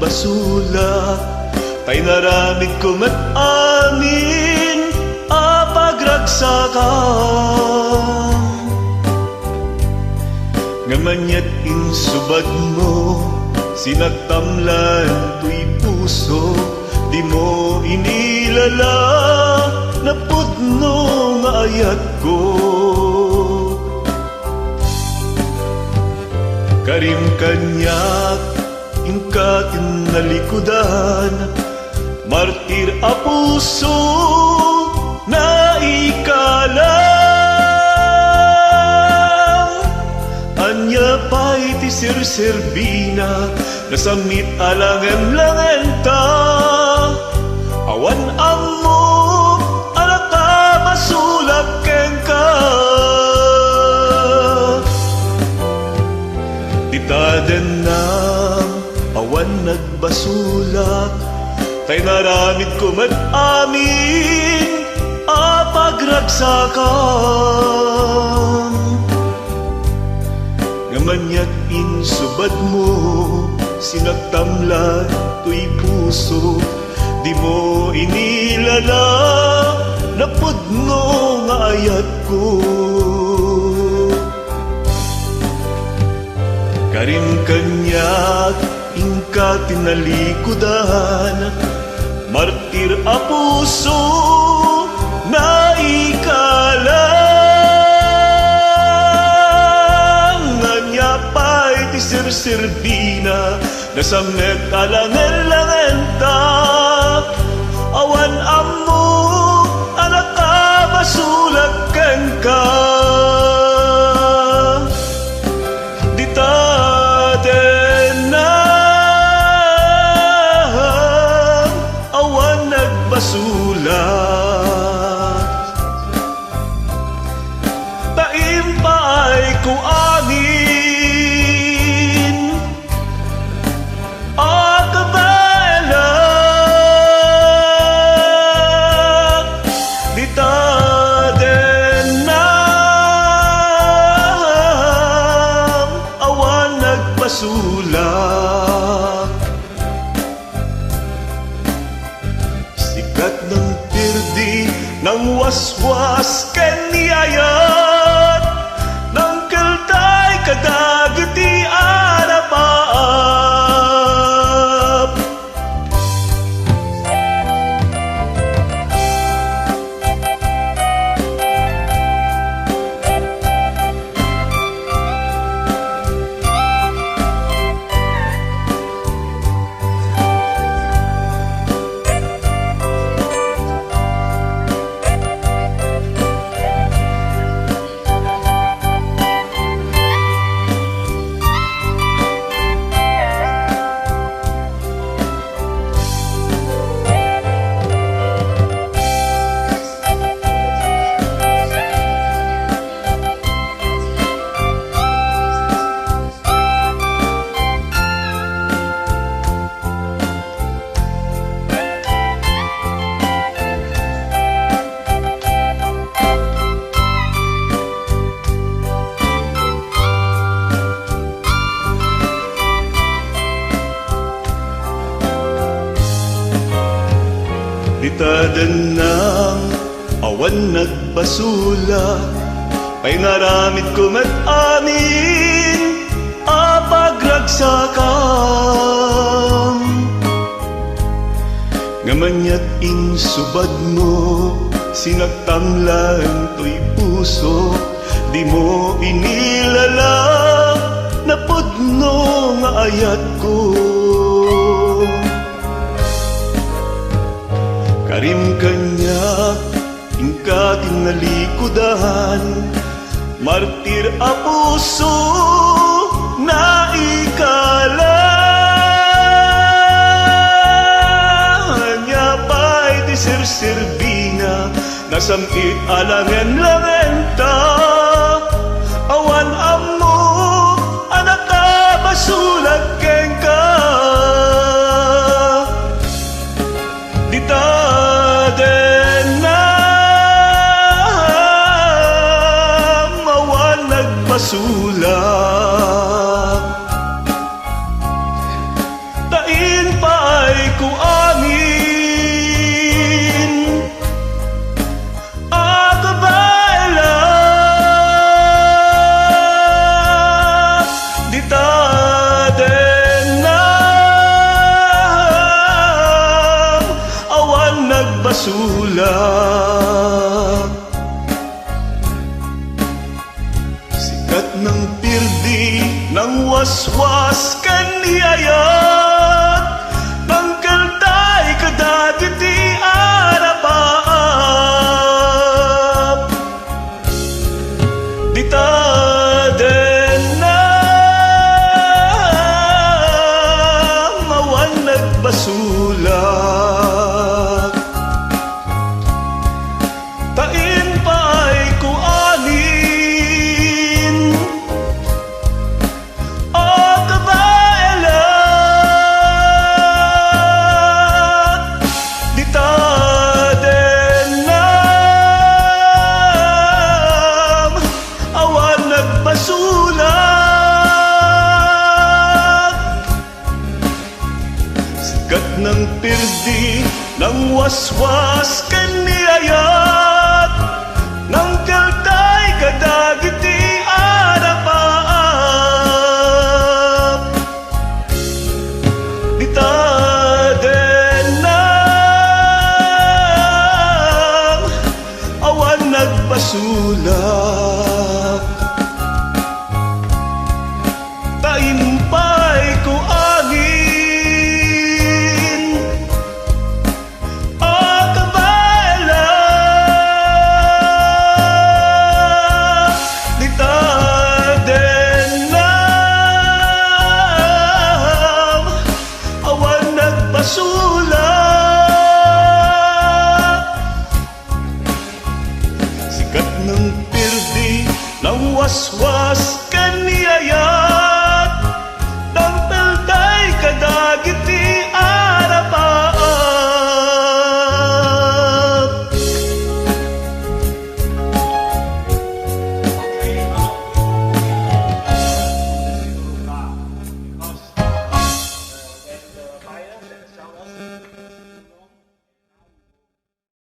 nagbasula, tay naramid ko mat amin a pagragsakan. Ngamanyat insubad mo, sinagtamlan to'y puso, di mo inilala, napudno nga ayat ko. Karim kanyak, ingka tinalikudan, martir a puso, na ikalang. Anya pa'y ti sirsirbina, nasamit alangan-langan ta, awan amo, alaka masulak ken ka. Ditaden ng awan nagbasulak, tay naramid ko mat amin a pagragsakan. Ngamanyat insubad mo, sinagtamlan to'y puso, di mo inilala, napudno nga ayat ko. Karim kanyak, ingka tinalikudan, martir a puso, na ikalang. Anya pa'y ti sirsirbina, nasamet alangan-langan ta, awan amo, alaka masulak ken ka. Sulat taim paay ko amin a kabalak, di taden na awan nagpasulat. Sikat ng pirdi, ng waswas kaniyayat, ng kaltay kadagiti arapaap. Ditaden ng awan nagbasula, pa'y naramid ko mat amin a pagragsakan. Ngamanyat insubad mo, sinagtamlan to'y puso, di mo inilala, napudno nga ayat ko. Karim kanyak, ingka tinalikudan, martir a puso, na ikalang. Anya pa'y ti sirsirbina, nasamit alangan-langan ta, awan amo, anak ka basulat ken ka. Ditaden na awan nagpasulat, tain pa nagbasulak. Sikat ng pirdi ng waswas kaniyayat, ng kalday kadagiti arapaap. Dita den na mawan nagbasulak. Tain pa ay kuanin o kabaelat. Dita den na awan nagbasulak. Sikat ng pirdi ng waswas kaniyaya,